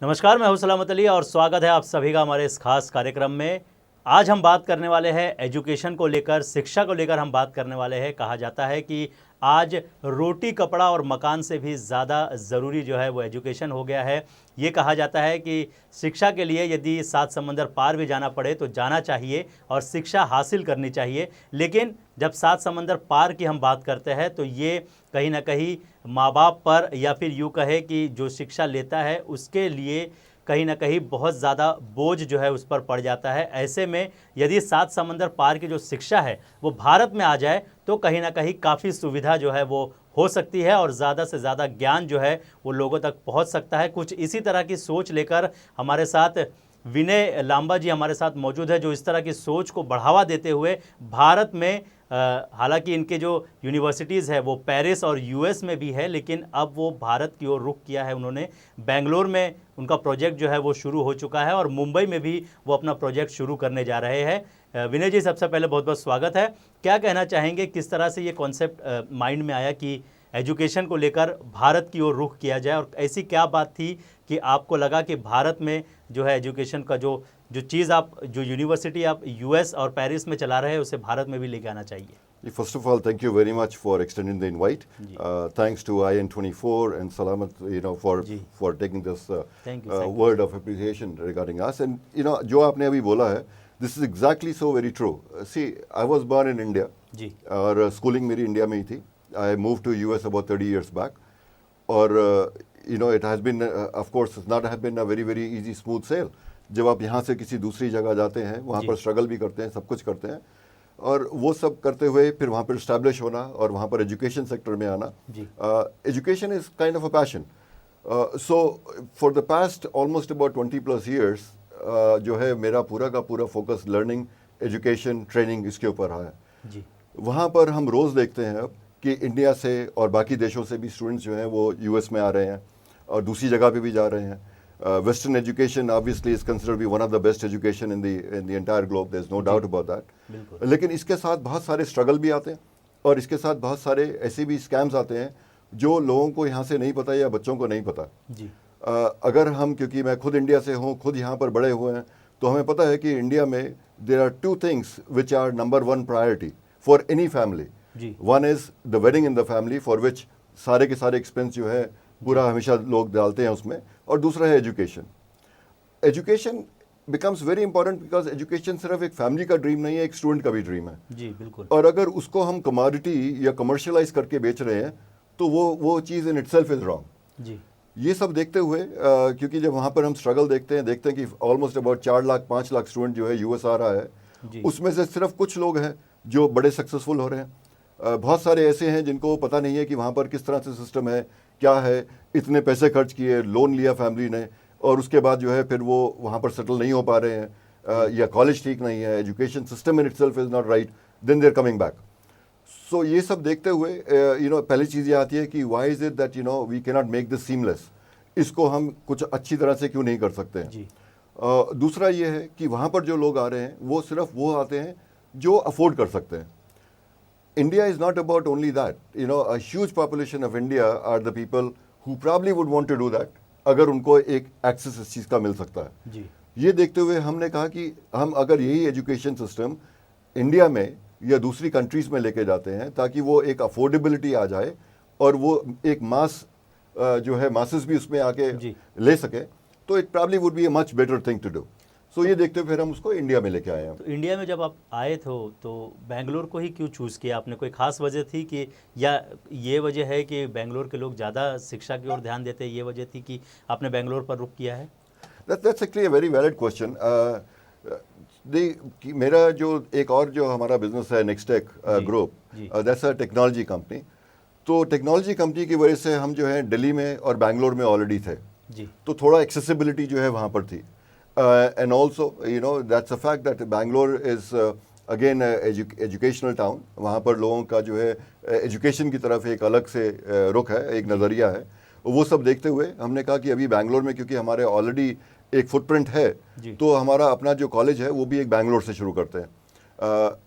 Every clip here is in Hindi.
नमस्कार, मैं हूं सलामत अली और स्वागत है आप सभी का हमारे इस खास कार्यक्रम में। आज हम बात करने वाले हैं एजुकेशन को लेकर, शिक्षा को लेकर हम बात करने वाले हैं। कहा जाता है कि आज रोटी कपड़ा और मकान से भी ज़्यादा ज़रूरी जो है वो एजुकेशन हो गया है। ये कहा जाता है कि शिक्षा के लिए यदि 7 समंदर पार भी जाना पड़े तो जाना चाहिए और शिक्षा हासिल करनी चाहिए। लेकिन जब 7 समंदर पार की हम बात करते हैं तो ये कहीं ना कहीं माँ बाप पर, या फिर यूँ कहे कि जो शिक्षा लेता है उसके लिए कहीं ना कहीं बहुत ज़्यादा बोझ जो है उस पर पड़ जाता है। ऐसे में यदि 7 समंदर पार की जो शिक्षा है वो भारत में आ जाए तो कहीं ना कहीं काफ़ी सुविधा जो है वो हो सकती है और ज़्यादा से ज़्यादा ज्ञान जो है वो लोगों तक पहुंच सकता है। कुछ इसी तरह की सोच लेकर हमारे साथ विनय लांबा जी हमारे साथ मौजूद है, जो इस तरह की सोच को बढ़ावा देते हुए भारत में, हालांकि इनके जो यूनिवर्सिटीज़ है वो पेरिस और यूएस में भी है, लेकिन अब वो भारत की ओर रुख किया है। उन्होंने बेंगलोर में उनका प्रोजेक्ट जो है वो शुरू हो चुका है और मुंबई में भी वो अपना प्रोजेक्ट शुरू करने जा रहे हैं। विनय जी, सबसे पहले बहुत बहुत स्वागत है। क्या कहना चाहेंगे, किस तरह से ये कॉन्सेप्ट माइंड में आया कि एजुकेशन को लेकर भारत की ओर रुख किया जाए, और ऐसी क्या बात थी कि आपको लगा कि भारत में जो है एजुकेशन का जो जो चीज़ आप, जो यूनिवर्सिटी आप यूएस और पेरिस में चला रहे हैं, उसे भारत में भी लेके आना चाहिए? First of all, thank you very much for extending the invite. Thanks to IN24 and Salamat, for taking this Thank you. word of appreciation regarding us. And जो आपने अभी बोला है, this is exactly so very true. See, I was born in India. जी। और schooling मेरी इंडिया में ही थी. I moved to US about 30 years back. और it has been, of course, it's not have been a very very easy smooth sail. जब आप यहाँ से किसी दूसरी जगह जाते हैं, वहाँ पर स्ट्रगल भी करते हैं, सब कुछ करते हैं, और वो सब करते हुए फिर वहाँ पर इस्टेब्लिश होना और वहाँ पर एजुकेशन सेक्टर में आना। Education is kind of a passion. So for the past almost about 20+ years जो है मेरा पूरा का पूरा फोकस लर्निंग, एजुकेशन, ट्रेनिंग इसके ऊपर रहा है। वहाँ पर हम रोज़ देखते हैं अब कि इंडिया से और बाकी देशों से भी स्टूडेंट्स जो हैं वो यूएस में आ रहे हैं और दूसरी जगह पे भी जा रहे हैं। Western education obviously is considered to be one of the best education in the entire globe. There's no doubt about that. लेकिन इसके साथ बहुत सारे स्ट्रगल भी आते हैं और इसके साथ बहुत सारे ऐसे भी स्कैम्स आते हैं जो लोगों को यहाँ से नहीं पता या बच्चों को नहीं पता। अगर हम, क्योंकि मैं खुद इंडिया से हूँ, खुद यहाँ पर बड़े हुए हैं, तो हमें पता है कि इंडिया में there are 2 things which are number 1 priority for any family. One is the wedding in the family, for which सारे के सारे एक्सपेंस जो है पूरा हमेशा लोग डालते हैं उसमें, और दूसरा है education. Education becomes very important because education सिर्फ एक फैमिली का ड्रीम नहीं है, एक स्टूडेंट का भी ड्रीम है। जी बिल्कुल। और अगर उसको हम कमोडिटी या कमर्शियलाइज करके बेच रहे हैं तो वो चीज़ इन इटसेल्फ इज रॉन्ग। जी। ये सब देखते हुए क्योंकि जब वहाँ पर हम स्ट्रगल देखते हैं कि almost about 4 lakh 5 lakh student जो है यूएस आ रहा है, उसमें से सिर्फ कुछ लोग हैं जो बड़े सक्सेसफुल हो रहे हैं। बहुत सारे ऐसे हैं जिनको पता नहीं है कि वहाँ पर किस तरह से सिस्टम है, क्या है, इतने पैसे खर्च किए, लोन लिया फैमिली ने, और उसके बाद जो है फिर वो वहाँ पर सेटल नहीं हो पा रहे हैं, या कॉलेज ठीक नहीं है, education system in itself is not right, then they are coming back. So ये सब देखते हुए पहली चीज़ ये आती है कि why is it that we can not make this seamless, इसको हम कुछ अच्छी तरह से क्यों नहीं कर सकते हैं। दूसरा ये है कि वहाँ पर जो लोग आ रहे हैं वो सिर्फ वो आते हैं जो अफोर्ड कर सकते हैं। India is not about only that. A huge population of India are the people who probably would want to do that अगर उनको एक एक्सेस इस चीज़ का मिल सकता है। जी। ये देखते हुए हमने कहा कि हम अगर यही एजुकेशन सिस्टम इंडिया में या दूसरी कंट्रीज में लेके जाते हैं ताकि वो एक अफोर्डेबिलिटी आ जाए और वो एक मास जो है मासेस भी उसमें आके ले सके, तो it probably would be a much better thing to do. So ये देखते हुए फिर हम उसको इंडिया में लेके आए हैं। तो इंडिया में जब आप आए थे तो बेंगलोर को ही क्यों चूज़ किया आपने? कोई खास वजह थी कि, या ये वजह है कि बेंगलोर के लोग ज़्यादा शिक्षा की ओर ध्यान देते हैं, ये वजह थी कि आपने बेंगलोर पर रुख किया है? That's actually a very valid question. मेरा जो एक और जो हमारा बिजनेस है Nextech group, that's a technology company. तो टेक्नोलॉजी कंपनी की वजह से हम जो है दिल्ली में और बेंगलोर में ऑलरेडी थे, तो थोड़ा एक्सेसिबिलिटी जो है वहाँ पर थी। And also, that's a fact that Bangalore is again educational town. वहाँ पर लोगों का जो है एजुकेशन की तरफ एक अलग से रुख है, एक नज़रिया है। वो सब देखते हुए हमने कहा कि अभी बैंगलोर में, क्योंकि हमारे ऑलरेडी एक फुटप्रिंट है, तो हमारा अपना जो कॉलेज है वो भी एक बैंगलोर से शुरू करते हैं।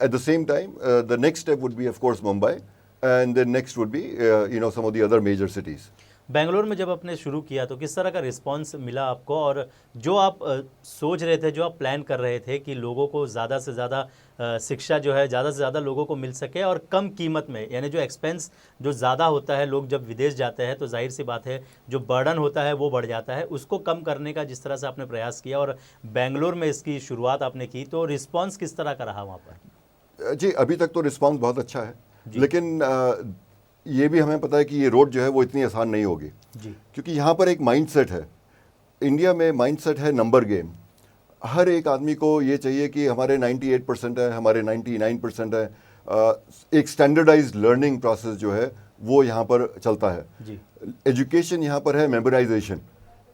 At the same time the next step would be of course Mumbai, and the next would be some of the other major cities. Bangalore में जब आपने शुरू किया तो किस तरह का रिस्पांस मिला आपको, और जो आप सोच रहे थे, जो आप प्लान कर रहे थे कि लोगों को ज़्यादा से ज़्यादा शिक्षा जो है ज़्यादा से ज़्यादा लोगों को मिल सके और कम कीमत में, यानी जो एक्सपेंस जो ज़्यादा होता है, लोग जब विदेश जाते हैं तो जाहिर सी बात है जो बर्डन होता है वो बढ़ जाता है, उसको कम करने का जिस तरह से आपने प्रयास किया और बेंगलोर में इसकी शुरुआत आपने की, तो रिस्पांस किस तरह का रहा वहाँ पर? जी, अभी तक तो रिस्पांस बहुत अच्छा है, लेकिन ये भी हमें पता है कि ये रोड जो है वो इतनी आसान नहीं होगी जी क्योंकि यहाँ पर एक माइंडसेट है। इंडिया में माइंडसेट है नंबर गेम। हर एक आदमी को ये चाहिए कि हमारे 98% है, हमारे 99% है। एक स्टैंडर्डाइज्ड लर्निंग प्रोसेस जो है वो यहाँ पर चलता है। जी एजुकेशन यहाँ पर है मेमोराइजेशन,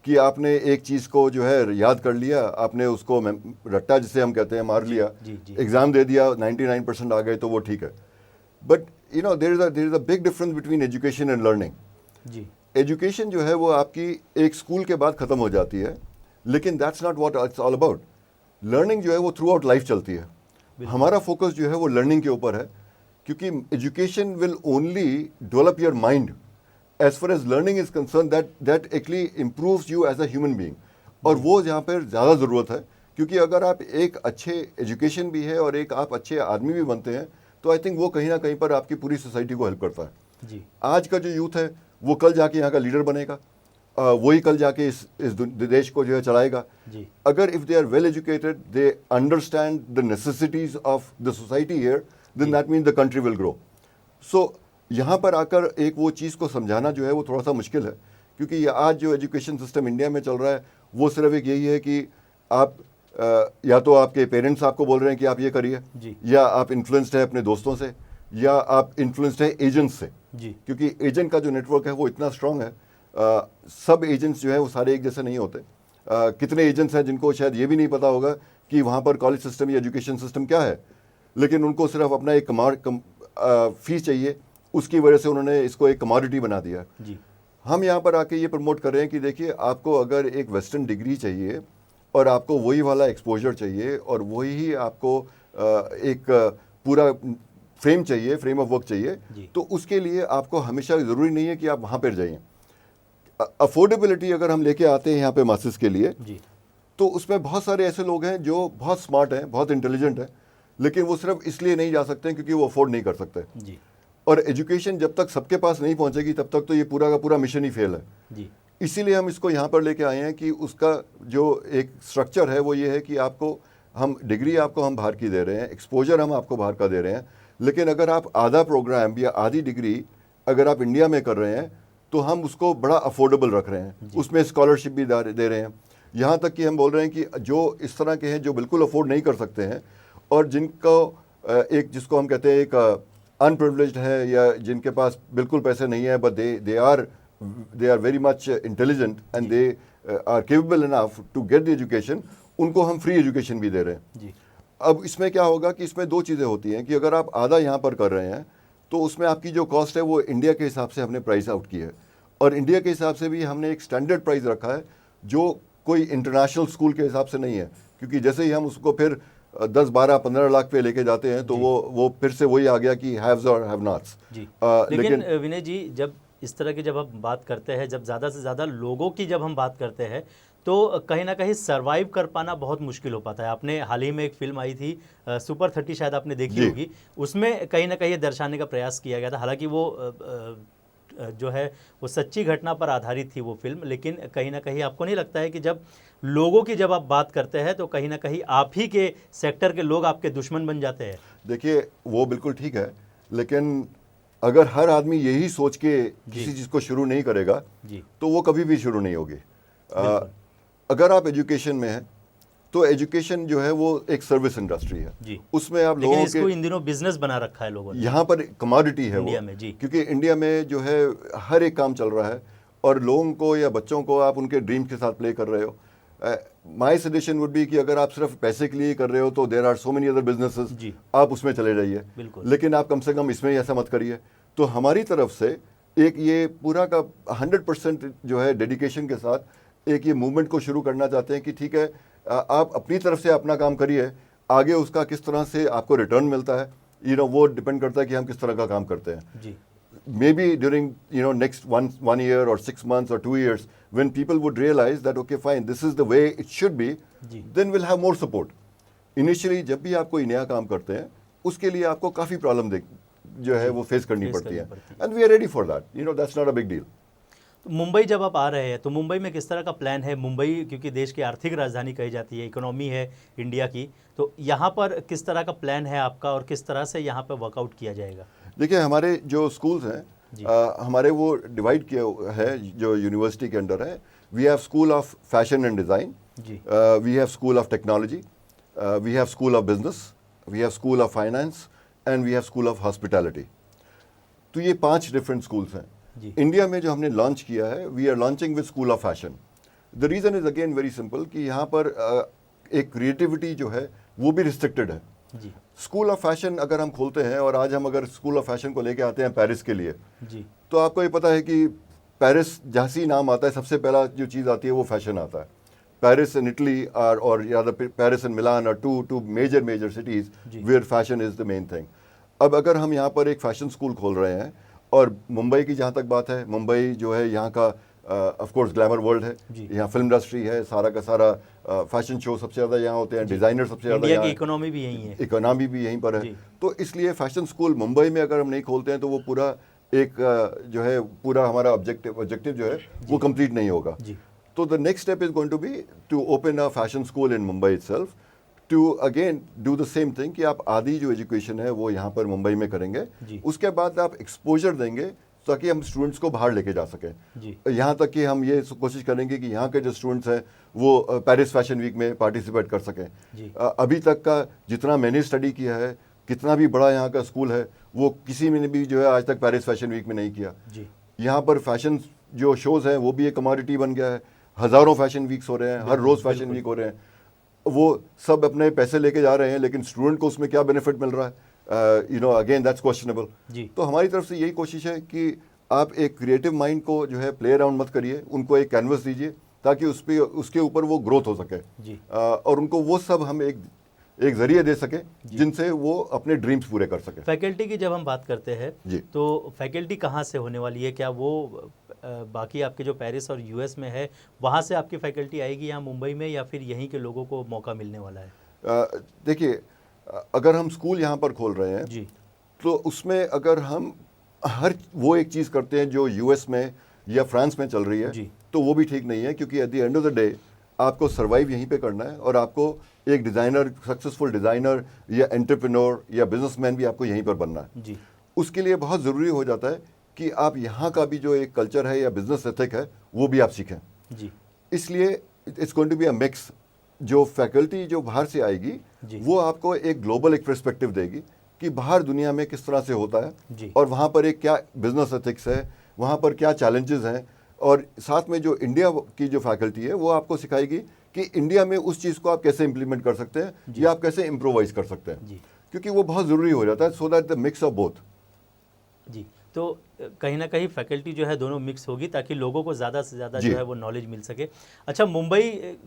कि आपने एक चीज़ को जो है याद कर लिया, आपने उसको रट्टा जिसे हम कहते हैं मार लिया, एग्ज़ाम दे दिया, 99% आ गए तो वो ठीक है। But you know there is a big difference between education and learning. जी एजुकेशन जो है वो आपकी एक स्कूल के बाद ख़त्म हो जाती है, लेकिन that's not what it's all about. Learning जो है वो थ्रू आउट लाइफ चलती है। हमारा फोकस जो है वो लर्निंग के ऊपर है, क्योंकि education will only develop your mind as far as learning is concern, that actually improves you as a human being. और वो यहाँ पर ज़्यादा ज़रूरत है, क्योंकि अगर आप एक अच्छे एजुकेशन भी है और एक आप अच्छे आदमी भी बनते हैं तो आई थिंक वो कहीं ना कहीं पर आपकी पूरी सोसाइटी को हेल्प करता है। जी आज का जो यूथ है वो कल जाके यहाँ का लीडर बनेगा, वही कल जाके इस देश को जो है चलाएगा। जी अगर if they are well educated, they understand the necessities of the society here, then that mean the country will grow. So यहाँ पर आकर एक वो चीज़ को समझाना जो है वो थोड़ा सा मुश्किल है, क्योंकि ये आज जो एजुकेशन सिस्टम इंडिया में चल रहा है वो सिर्फ एक यही है कि आप या तो आपके पेरेंट्स आपको बोल रहे हैं कि आप ये करिए, या आप इन्फ्लुएंस्ड है अपने दोस्तों से, या आप इन्फ्लुएंस्ड है एजेंट्स से। जी क्योंकि एजेंट का जो नेटवर्क है वो इतना स्ट्रांग है। सब एजेंट्स जो है वो सारे एक जैसे नहीं होते। कितने एजेंट्स हैं जिनको शायद ये भी नहीं पता होगा कि वहाँ पर कॉलेज सिस्टम या एजुकेशन सिस्टम क्या है, लेकिन उनको सिर्फ अपना एक फीस चाहिए, उसकी वजह से उन्होंने इसको एक कमोडिटी बना दिया। जी हम यहाँ पर आके ये प्रमोट कर रहे हैं कि देखिए, आपको अगर एक वेस्टर्न डिग्री चाहिए और आपको वही वाला एक्सपोजर चाहिए और वही आपको एक पूरा फ्रेम चाहिए, फ्रेम ऑफ वर्क चाहिए, तो उसके लिए आपको हमेशा ज़रूरी नहीं है कि आप वहाँ पर जाइए। अफोर्डेबिलिटी अगर हम लेके आते हैं यहाँ पे मासेस के लिए, तो उसमें बहुत सारे ऐसे लोग हैं जो बहुत स्मार्ट हैं, बहुत इंटेलिजेंट हैं, लेकिन वो सिर्फ इसलिए नहीं जा सकते क्योंकि वो अफोर्ड नहीं कर सकते। जी और एजुकेशन जब तक सबके पास नहीं पहुँचेगी तब तक तो ये पूरा का पूरा मिशन ही फेल है। जी इसीलिए हम इसको यहाँ पर लेके आए हैं कि उसका जो एक स्ट्रक्चर है वो ये है कि आपको हम डिग्री आपको हम बाहर की दे रहे हैं, एक्सपोजर हम आपको बाहर का दे रहे हैं, लेकिन अगर आप आधा प्रोग्राम या आधी डिग्री अगर आप इंडिया में कर रहे हैं तो हम उसको बड़ा अफोर्डेबल रख रहे हैं, उसमें स्कॉलरशिप भी दे रहे हैं। यहाँ तक कि हम बोल रहे हैं कि जो इस तरह के हैं जो बिल्कुल अफोर्ड नहीं कर सकते हैं और जिनको एक जिसको हम कहते हैं एक अनप्रिविलेज्ड है या जिनके पास बिल्कुल पैसे नहीं है, but they are very much intelligent and they are capable enough to get the education, उनको हम फ्री एजुकेशन भी दे रहे हैं। जी अब इसमें क्या होगा कि इसमें दो चीज़ें होती हैं कि अगर आप आधा यहाँ पर कर रहे हैं तो उसमें आपकी जो कॉस्ट है वो इंडिया के हिसाब से हमने प्राइस आउट की है, और इंडिया के हिसाब से भी हमने एक स्टैंडर्ड प्राइस रखा है जो कोई इंटरनेशनल स्कूल के हिसाब से नहीं है, क्योंकि जैसे ही हम उसको फिर 10, 12, 15 लाख पे लेके जाते हैं तो वो फिर से वही आ गया कि हैव्स और हैव नॉट्स। जी लेकिन विनय जी, जब इस तरह की जब हम बात करते हैं, जब ज़्यादा से ज़्यादा लोगों की जब हम बात करते हैं तो कहीं ना कहीं सरवाइव कर पाना बहुत मुश्किल हो पाता है। आपने हाल ही में एक फिल्म आई थी सुपर 30, शायद आपने देखी होगी, उसमें कहीं ना कहीं दर्शाने का प्रयास किया गया था। हालांकि वो जो है वो सच्ची घटना पर आधारित थी वो फिल्म, लेकिन कहीं ना कहीं आपको नहीं लगता है कि जब लोगों की जब आप बात करते हैं तो कहीं ना कहीं आप ही के सेक्टर के लोग आपके दुश्मन बन जाते हैं? देखिए, वो बिल्कुल ठीक है, लेकिन अगर हर आदमी यही सोच के किसी चीज़ को शुरू नहीं करेगा तो वो कभी भी शुरू नहीं होगी। अगर आप एजुकेशन में हैं तो एजुकेशन जो है वो एक सर्विस इंडस्ट्री है जी। उसमें आप लोगों के इन दिनों बिजनेस बना रखा है लोगों ने, यहाँ पर कमोडिटी है इंडिया में जी, क्योंकि इंडिया में जो है हर एक काम चल रहा है और लोगों को या बच्चों को आप उनके ड्रीम के साथ प्ले कर रहे हो। माय सजेशन वुड बी कि अगर आप सिर्फ पैसे के लिए कर रहे हो तो there are so many other businesses, आप उसमें चले जाइए, लेकिन आप कम से कम इसमें ऐसा मत करिए। तो हमारी तरफ से एक ये पूरा का 100% जो है डेडिकेशन के साथ एक ये मूवमेंट को शुरू करना चाहते हैं कि ठीक है, आप अपनी तरफ से अपना काम करिए, आगे उसका किस तरह से आपको रिटर्न मिलता है वो डिपेंड करता है कि हम किस तरह का काम करते हैं जी। maybe during next one year or 6 months or 2 years, when people would realize that okay fine, this is the way it should be, then we'll have more support. Initially जब भी आप कोई नया काम करते हैं उसके लिए आपको काफ़ी प्रॉब्लम जो है वो फेस करनी पड़ती है, and we are ready for that, that's not a big deal. तो मुंबई जब आप आ रहे हैं तो मुंबई में किस तरह का प्लान है? मुंबई क्योंकि देश की आर्थिक राजधानी कही जाती है, इकोनॉमी है इंडिया की, तो यहाँ पर किस तरह का प्लान है आपका और किस तरह से यहाँ पर वर्कआउट किया जाएगा? देखिए हमारे जो स्कूल्स हैं हमारे वो डिवाइड किया है जो यूनिवर्सिटी के अंडर है। We have school of fashion and design, we have school of technology, we have school of business, we have school of finance and we have school of hospitality. तो ये 5 डिफरेंट स्कूल्स हैं। इंडिया में जो हमने लॉन्च किया है, we are launching with school of fashion. The reason is again very simple कि यहाँ पर एक क्रिएटिविटी जो है वो भी रिस्ट्रिक्टेड है। स्कूल ऑफ फैशन अगर हम खोलते हैं और आज हम अगर स्कूल ऑफ फैशन को लेके आते हैं पेरिस के लिए, तो आपको ये पता है कि पेरिस जहाँ से नाम आता है सबसे पहला जो चीज़ आती है वो फैशन आता है। पेरिस इन इटली और या पेरिस इन मिलान और two major cities where fashion is the main thing. अब अगर हम यहाँ पर एक फैशन स्कूल खोल रहे हैं, और मुंबई की जहाँ तक बात है, मुंबई जो है यहाँ का ऑफ कोर्स ग्लैमर वर्ल्ड है, यहाँ फिल्म इंडस्ट्री है, सारा का सारा फैशन शो सबसे ज़्यादा यहाँ होते हैं, डिज़ाइनर सबसे ज़्यादा यहाँ, इकोनॉमी भी यहीं है, इकोनॉमी भी यहीं पर है। तो इसलिए फैशन स्कूल मुंबई में अगर हम नहीं खोलते हैं तो वो पूरा एक जो है पूरा हमारा ऑब्जेक्टिव जो है वो कंप्लीट नहीं होगा। तो the next step is going to be to open a fashion school in Mumbai itself, to again do the same thing कि आप आधी जो एजुकेशन है वो यहाँ पर मुंबई में करेंगे, उसके बाद आप एक्सपोजर देंगे ताकि हम स्टूडेंट्स को बाहर लेके जा सकें। यहाँ तक कि हम ये कोशिश करेंगे कि यहाँ के जो स्टूडेंट्स हैं वो पेरिस फैशन वीक में पार्टिसिपेट कर सकें। अभी तक का जितना मैंने स्टडी किया है, कितना भी बड़ा यहाँ का स्कूल है, वो किसी में भी जो है आज तक पेरिस फैशन वीक में नहीं किया। यहाँ पर फैशन जो शोज़ हैं वो भी एक कमोडिटी बन गया है, हज़ारों फैशन वीक्स हो रहे हैं, हर रोज़ फैशन वीक हो रहे हैं, वो सब अपने पैसे लेके जा रहे हैं, लेकिन स्टूडेंट को उसमें क्या बेनिफिट मिल रहा है, अगेन दैट्स क्वेश्चनेबल। तो हमारी तरफ से यही कोशिश है कि आप एक क्रिएटिव माइंड को जो है प्ले अराउंड मत करिए, उनको एक कैनवस दीजिए ताकि उसके ऊपर वो ग्रोथ हो सके, और उनको वो सब हम एक जरिए दे सके जिनसे वो अपने ड्रीम्स पूरे कर सके। फैकल्टी की जब हम बात करते हैं तो फैकल्टी कहाँ से होने वाली है? क्या वो बाकी आपके जो पेरिस और यूएस में है वहाँ से आपकी फैकल्टी आएगी यहाँ मुंबई में, या फिर यहीं के लोगों को मौका मिलने वाला है? देखिए अगर हम स्कूल यहाँ पर खोल रहे हैं तो उसमें अगर हम हर वो एक चीज़ करते हैं जो यूएस में या फ्रांस में चल रही है तो वो भी ठीक नहीं है, क्योंकि at the end of the day आपको सर्वाइव यहीं पे करना है, और आपको एक डिज़ाइनर, सक्सेसफुल डिज़ाइनर या एंटरप्रेन्योर या बिजनेसमैन भी आपको यहीं पर बनना है। उसके लिए बहुत ज़रूरी हो जाता है कि आप यहाँ का भी जो एक कल्चर है या बिजनेस एथिक है वो भी आप सीखें। इसलिए it's going to be a mix. जो फैकल्टी जो बाहर से आएगी वो आपको एक ग्लोबल एक पर्सपेक्टिव देगी कि बाहर दुनिया में किस तरह से होता है, और वहाँ पर एक क्या बिजनेस एथिक्स है, वहाँ पर क्या चैलेंजेस हैं, और साथ में जो इंडिया की जो फैकल्टी है वो आपको सिखाएगी कि इंडिया में उस चीज़ को आप कैसे इम्प्लीमेंट कर सकते हैं या आप कैसे इम्प्रोवाइज कर सकते हैं, क्योंकि वो बहुत ज़रूरी हो जाता है, so that the mix of both. जी, तो कहीं ना कहीं फैकल्टी जो है दोनों मिक्स होगी ताकि लोगों को ज़्यादा से ज़्यादा जो है वो नॉलेज मिल सके। अच्छा, मुंबई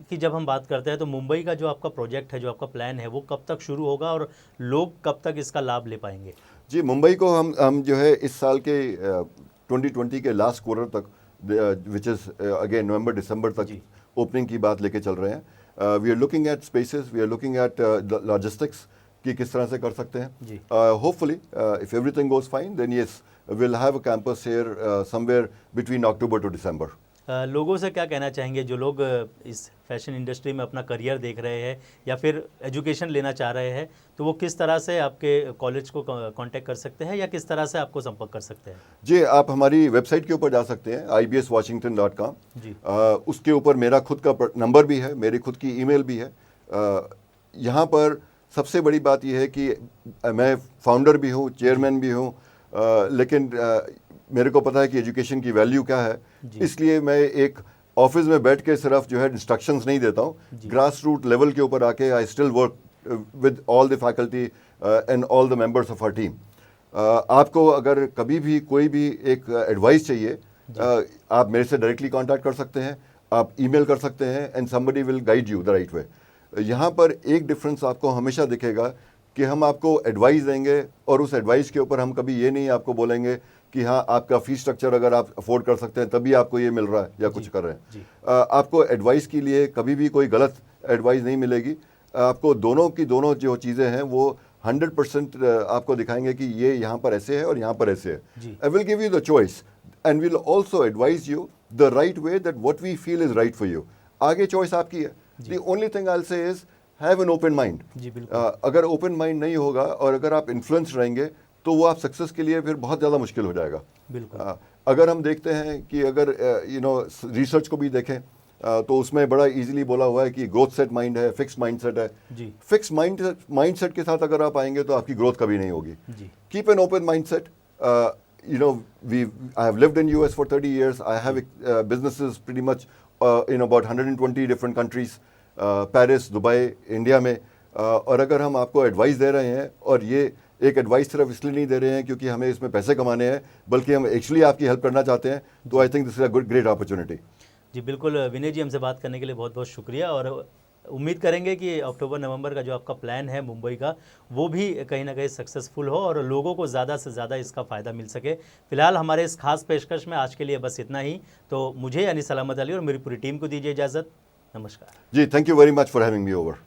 की जब हम बात करते हैं तो मुंबई का जो आपका प्रोजेक्ट है, जो आपका प्लान है, वो कब तक शुरू होगा और लोग कब तक इसका लाभ ले पाएंगे? जी, मुंबई को हम जो है इस साल के 2020 के लास्ट क्वार्टर तक, विच इज़ अगेन नवंबर दिसंबर तक ओपनिंग की बात लेके चल रहे हैं। We are looking at spaces, we are looking at logistics कि किस तरह से कर सकते हैं। Hopefully if everything goes fine then yes we'll have a campus here somewhere between October to December. लोगों से क्या कहना चाहेंगे जो लोग इस फैशन इंडस्ट्री में अपना करियर देख रहे हैं या फिर एजुकेशन लेना चाह रहे हैं, तो वो किस तरह से आपके कॉलेज को कांटेक्ट कर सकते हैं या किस तरह से आपको संपर्क कर सकते हैं? जी, आप हमारी वेबसाइट के ऊपर जा सकते हैं ibswashington.com। जी, उसके ऊपर मेरा खुद का नंबर भी है, मेरी खुद की ईमेल भी है। यहाँ पर सबसे बड़ी बात यह है कि मैं फाउंडर भी हूँ, चेयरमैन भी हूँ, लेकिन मेरे को पता है कि एजुकेशन की वैल्यू क्या है, इसलिए मैं एक ऑफिस में बैठ के सिर्फ जो है इंस्ट्रक्शंस नहीं देता हूँ, ग्रास रूट लेवल के ऊपर आके I still work with all the faculty and all the members of our team. आपको अगर कभी भी कोई भी एक एडवाइस चाहिए, आप मेरे से डायरेक्टली कांटेक्ट कर सकते हैं, आप ईमेल कर सकते हैं, and somebody will guide you the right वे। यहाँ पर एक डिफरेंस आपको हमेशा दिखेगा कि हम आपको एडवाइस देंगे और उस एडवाइस के ऊपर हम कभी ये नहीं आपको बोलेंगे कि हाँ आपका फी स्ट्रक्चर अगर आप अफोर्ड कर सकते हैं तभी आपको ये मिल रहा है या कुछ कर रहे जी। हैं। आपको एडवाइस के लिए कभी भी कोई गलत एडवाइस नहीं मिलेगी। आपको दोनों की दोनों जो चीज़ें हैं वो 100% आपको दिखाएंगे कि ये यहाँ पर ऐसे है और यहाँ पर ऐसे जी। है। I will give you the choice and will also advise you the right way that what we feel is right for you. आगे चॉइस आपकी है। The only thing I will say is have an open mind. जी बिल्कुल। अगर ओपन माइंड नहीं होगा और अगर आप इन्फ्लुएंस रहेंगे तो वो आप सक्सेस के लिए फिर बहुत ज़्यादा मुश्किल हो जाएगा। बिल्कुल। अगर हम देखते हैं कि अगर रिसर्च को भी देखें तो उसमें बड़ा इजीली बोला हुआ है कि ग्रोथ सेट माइंड है, फिक्स माइंडसेट है। जी। फिक्स माइंडसेट के साथ अगर आप आएंगे तो आपकी ग्रोथ कभी नहीं होगी। जी। Keep an open mindset. I have lived in US for 30 years. I have businesses pretty much in about 120 different countries, Paris, Dubai, India में। और अगर हम आपको एडवाइस दे रहे हैं और ये एक एडवाइस सिर्फ इसलिए नहीं दे रहे हैं क्योंकि हमें इसमें पैसे कमाने हैं, बल्कि हम एक्चुअली आपकी हेल्प करना चाहते हैं, तो I think this is a good great opportunity. जी बिल्कुल विनय जी, हमसे बात करने के लिए बहुत बहुत शुक्रिया और उम्मीद करेंगे कि अक्टूबर नवंबर का जो आपका प्लान है मुंबई का वो भी कहीं ना कहीं सक्सेसफुल हो और लोगों को ज़्यादा से ज़्यादा इसका फ़ायदा मिल सके। फिलहाल हमारे इस खास पेशकश में आज के लिए बस इतना ही। तो मुझे यानी सलामत अली और मेरी पूरी टीम को दीजिए इजाज़त। नमस्कार जी, thank you very much for having me over.